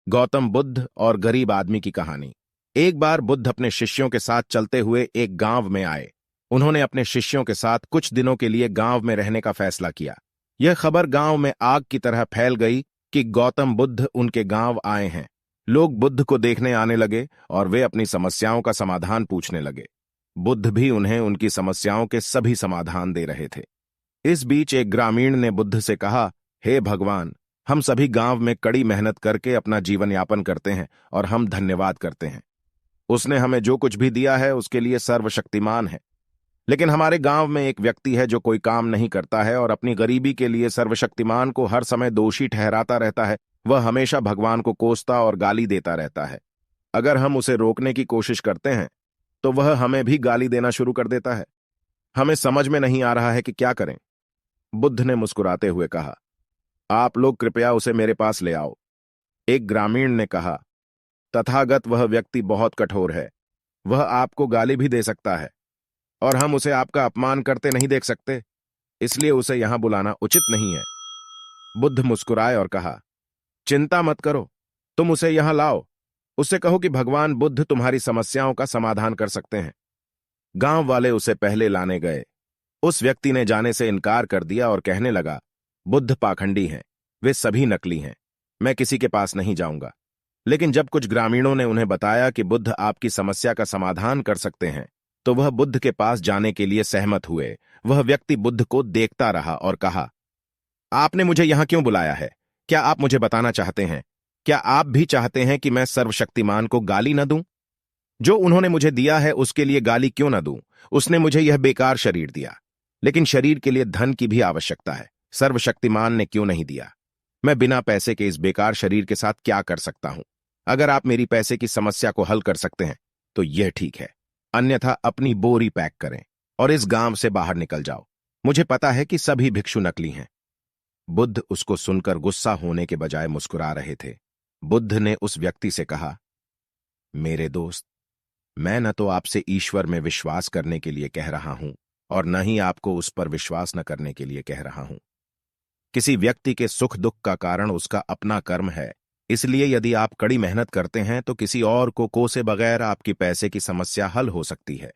गौतम बुद्ध और गरीब आदमी की कहानी। एक बार बुद्ध अपने शिष्यों के साथ चलते हुए एक गांव में आए। उन्होंने अपने शिष्यों के साथ कुछ दिनों के लिए गांव में रहने का फैसला किया। यह खबर गांव में आग की तरह फैल गई कि गौतम बुद्ध उनके गांव आए हैं। लोग बुद्ध को देखने आने लगे और वे अपनी समस्याओं का समाधान पूछने लगे। बुद्ध भी उन्हें उनकी समस्याओं के सभी समाधान दे रहे थे। इस बीच एक ग्रामीण ने बुद्ध से कहा, हे भगवान, हम सभी गांव में कड़ी मेहनत करके अपना जीवन यापन करते हैं और हम धन्यवाद करते हैं। उसने हमें जो कुछ भी दिया है उसके लिए सर्वशक्तिमान है। लेकिन हमारे गांव में एक व्यक्ति है जो कोई काम नहीं करता है और अपनी गरीबी के लिए सर्वशक्तिमान को हर समय दोषी ठहराता रहता है। वह हमेशा भगवान को कोसता और गाली देता रहता है। अगर हम उसे रोकने की कोशिश करते हैं तो वह हमें भी गाली देना शुरू कर देता है। हमें समझ में नहीं आ रहा है कि क्या करें। बुद्ध ने मुस्कुराते हुए कहा, आप लोग कृपया उसे मेरे पास ले आओ। एक ग्रामीण ने कहा, तथागत वह व्यक्ति बहुत कठोर है। वह आपको गाली भी दे सकता है और हम उसे आपका अपमान करते नहीं देख सकते, इसलिए उसे यहां बुलाना उचित नहीं है। बुद्ध मुस्कुराए और कहा, चिंता मत करो, तुम उसे यहां लाओ। उससे कहो कि भगवान बुद्ध तुम्हारी समस्याओं का समाधान कर सकते हैं। गांव वाले उसे पहले लाने गए। उस व्यक्ति ने जाने से इनकार कर दिया और कहने लगा, बुद्ध पाखंडी हैं, वे सभी नकली हैं, मैं किसी के पास नहीं जाऊंगा। लेकिन जब कुछ ग्रामीणों ने उन्हें बताया कि बुद्ध आपकी समस्या का समाधान कर सकते हैं, तो वह बुद्ध के पास जाने के लिए सहमत हुए। वह व्यक्ति बुद्ध को देखता रहा और कहा, आपने मुझे यहां क्यों बुलाया है? क्या आप मुझे बताना चाहते हैं? क्या आप भी चाहते हैं कि मैं सर्वशक्तिमान को गाली न दूं? जो उन्होंने मुझे दिया है उसके लिए गाली क्यों न दूं? उसने मुझे यह बेकार शरीर दिया, लेकिन शरीर के लिए धन की भी आवश्यकता है। सर्वशक्तिमान ने क्यों नहीं दिया? मैं बिना पैसे के इस बेकार शरीर के साथ क्या कर सकता हूं? अगर आप मेरी पैसे की समस्या को हल कर सकते हैं तो यह ठीक है, अन्यथा अपनी बोरी पैक करें और इस गांव से बाहर निकल जाओ। मुझे पता है कि सभी भिक्षु नकली हैं। बुद्ध उसको सुनकर गुस्सा होने के बजाय मुस्कुरा रहे थे। बुद्ध ने उस व्यक्ति से कहा, मेरे दोस्त, मैं न तो आपसे ईश्वर में विश्वास करने के लिए कह रहा हूं और न ही आपको उस पर विश्वास न करने के लिए कह रहा हूं। किसी व्यक्ति के सुख दुख का कारण उसका अपना कर्म है, इसलिए यदि आप कड़ी मेहनत करते हैं तो किसी और को कोसे बगैर आपकी पैसे की समस्या हल हो सकती है।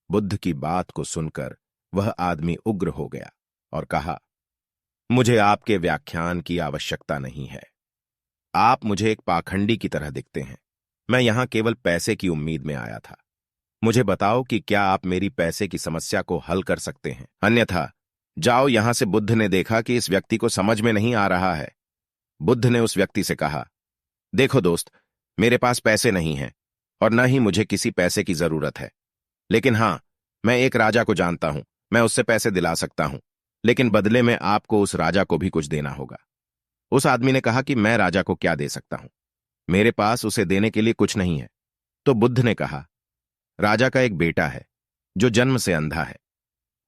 बुद्ध की बात को सुनकर वह आदमी उग्र हो गया और कहा, मुझे आपके व्याख्यान की आवश्यकता नहीं है। आप मुझे एक पाखंडी की तरह दिखते हैं। मैं यहां केवल पैसे की उम्मीद में आया था। मुझे बताओ कि क्या आप मेरी पैसे की समस्या को हल कर सकते हैं, अन्यथा जाओ यहां से। बुद्ध ने देखा कि इस व्यक्ति को समझ में नहीं आ रहा है। बुद्ध ने उस व्यक्ति से कहा, देखो दोस्त, मेरे पास पैसे नहीं हैं और न ही मुझे किसी पैसे की जरूरत है। लेकिन हां, मैं एक राजा को जानता हूं, मैं उससे पैसे दिला सकता हूं, लेकिन बदले में आपको उस राजा को भी कुछ देना होगा। उस आदमी ने कहा कि मैं राजा को क्या दे सकता हूं, मेरे पास उसे देने के लिए कुछ नहीं है। तो बुद्ध ने कहा, राजा का एक बेटा है जो जन्म से अंधा है।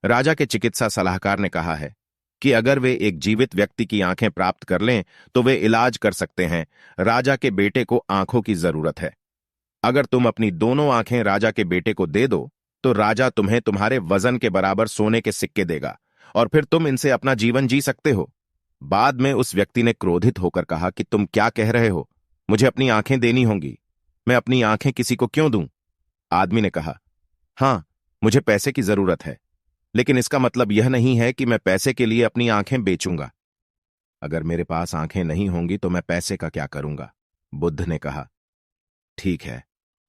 राजा के चिकित्सा सलाहकार ने कहा है कि अगर वे एक जीवित व्यक्ति की आंखें प्राप्त कर लें तो वे इलाज कर सकते हैं। राजा के बेटे को आंखों की जरूरत है। अगर तुम अपनी दोनों आंखें राजा के बेटे को दे दो तो राजा तुम्हें तुम्हारे वजन के बराबर सोने के सिक्के देगा और फिर तुम इनसे अपना जीवन जी सकते हो। बाद में उस व्यक्ति ने क्रोधित होकर कहा कि तुम क्या कह रहे हो? मुझे अपनी आंखें देनी होंगी। मैं अपनी आंखें किसी को क्यों दूं? आदमी ने कहा, हां, मुझे पैसे की जरूरत है, लेकिन इसका मतलब यह नहीं है कि मैं पैसे के लिए अपनी आंखें बेचूंगा। अगर मेरे पास आंखें नहीं होंगी तो मैं पैसे का क्या करूंगा? बुद्ध ने कहा, ठीक है,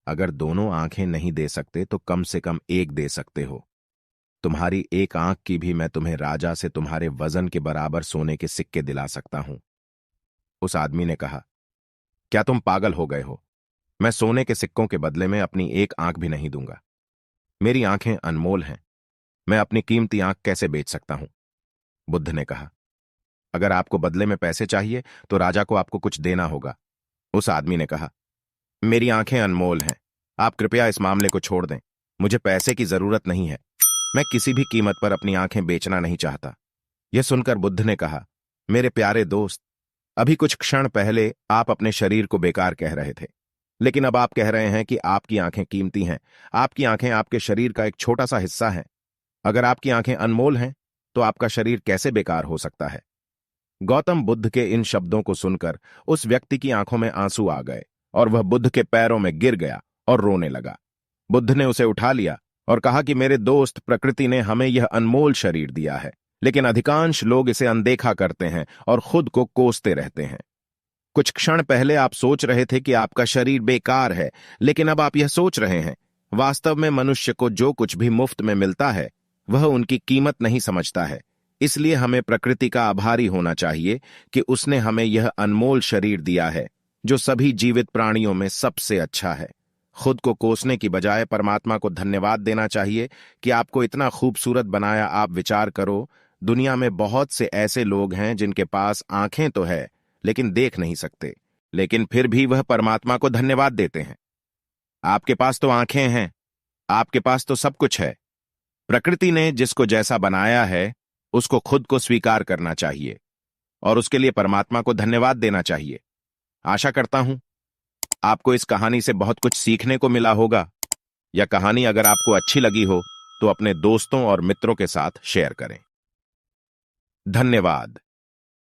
अगर दोनों आंखें नहीं दे सकते तो कम से कम एक दे सकते हो। तुम्हारी एक आंख की भी मैं तुम्हें राजा से तुम्हारे वजन के बराबर सोने के सिक्के दिला सकता हूं। उस आदमी ने कहा, क्या तुम पागल हो गए हो? मैं सोने के सिक्कों के बदले में अपनी एक आंख भी नहीं दूंगा। मेरी आंखें अनमोल हैं, मैं अपनी कीमती आंख कैसे बेच सकता हूं? बुद्ध ने कहा, अगर आपको बदले में पैसे चाहिए तो राजा को आपको कुछ देना होगा। उस आदमी ने कहा, मेरी आंखें अनमोल हैं, आप कृपया इस मामले को छोड़ दें। मुझे पैसे की जरूरत नहीं है। मैं किसी भी कीमत पर अपनी आंखें बेचना नहीं चाहता। यह सुनकर बुद्ध ने कहा, मेरे प्यारे दोस्त, अभी कुछ क्षण पहले आप अपने शरीर को बेकार कह रहे थे, लेकिन अब आप कह रहे हैं कि आपकी आंखें कीमती हैं। आपकी आंखें आपके शरीर का एक छोटा सा हिस्सा हैं। अगर आपकी आंखें अनमोल हैं तो आपका शरीर कैसे बेकार हो सकता है? गौतम बुद्ध के इन शब्दों को सुनकर उस व्यक्ति की आंखों में आंसू आ गए और वह बुद्ध के पैरों में गिर गया और रोने लगा। बुद्ध ने उसे उठा लिया और कहा कि मेरे दोस्त, प्रकृति ने हमें यह अनमोल शरीर दिया है, लेकिन अधिकांश लोग इसे अनदेखा करते हैं और खुद को कोसते रहते हैं। कुछ क्षण पहले आप सोच रहे थे कि आपका शरीर बेकार है, लेकिन अब आप यह सोच रहे हैं। वास्तव में मनुष्य को जो कुछ भी मुफ्त में मिलता है वह उनकी कीमत नहीं समझता है। इसलिए हमें प्रकृति का आभारी होना चाहिए कि उसने हमें यह अनमोल शरीर दिया है जो सभी जीवित प्राणियों में सबसे अच्छा है। खुद को कोसने की बजाय परमात्मा को धन्यवाद देना चाहिए कि आपको इतना खूबसूरत बनाया। आप विचार करो, दुनिया में बहुत से ऐसे लोग हैं जिनके पास आंखें तो है लेकिन देख नहीं सकते, लेकिन फिर भी वह परमात्मा को धन्यवाद देते हैं। आपके पास तो आंखें हैं, आपके पास तो सब कुछ है। प्रकृति ने जिसको जैसा बनाया है उसको खुद को स्वीकार करना चाहिए और उसके लिए परमात्मा को धन्यवाद देना चाहिए। आशा करता हूं आपको इस कहानी से बहुत कुछ सीखने को मिला होगा। यह कहानी अगर आपको अच्छी लगी हो तो अपने दोस्तों और मित्रों के साथ शेयर करें। धन्यवाद।